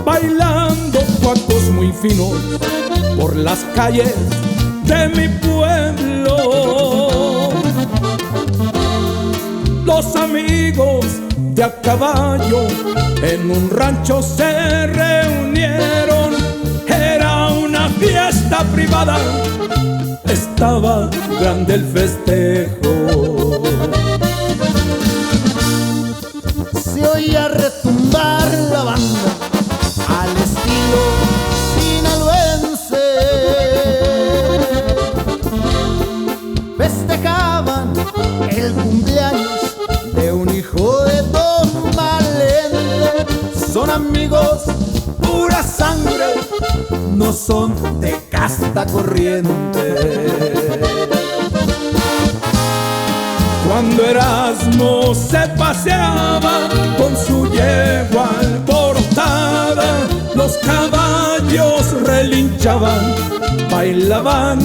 Bailando cuacos muy finos por las calles de mi pueblo. Los amigos de a caballo en un rancho se reunieron. Era una fiesta privada, estaba grande el festejo. Se oía retumbar la banda al estilo sinaloense. Festejaban el cumpleaños de un hijo de Don Valente. Son amigos pura sangre, no son de casta corriente. Cuando Erasmo se paseaba con su yegua alborotada, los caballos relinchaban, bailaban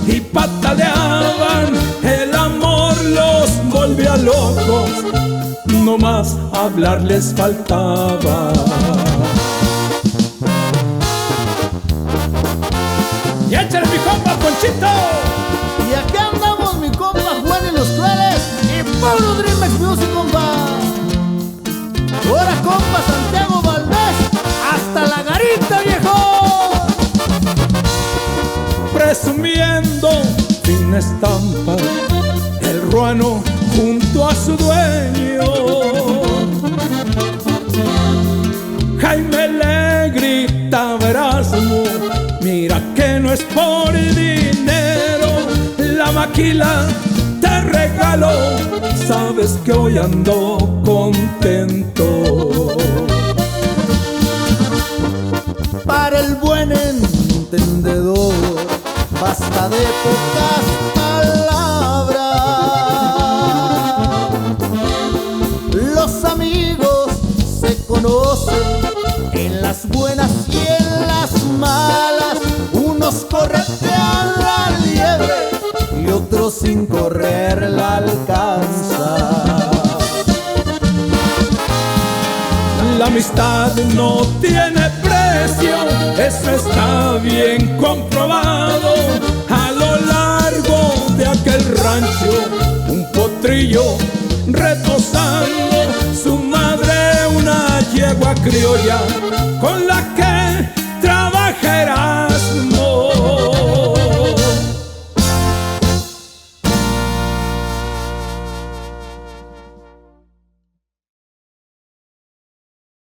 y pataleaban. El amor los volvía locos, no más hablar les faltaba. ¡Y échale mi compa Ponchito! Y aquí andamos mi compa Juan y los Crueles y puro Dreamex Music, compa. Ahora compa Santiago Valdés, hasta la garita, viejo. Presumiendo fina estampa, el ruano junto a su dueño. Jaime le gritaba a Erasmo: mira que no es por dinero, la maquila te regalo, sabes que hoy ando contento. Para el buen entendedor basta de pocas palabras. Los amigos se conocen en las buenas y en las malas. Unos corretean la liebre y otros sin correr la alcanza. La amistad no tiene precio, eso está bien comprobado. A lo largo de aquel rancho, un potrillo retozando, su madre una yegua criolla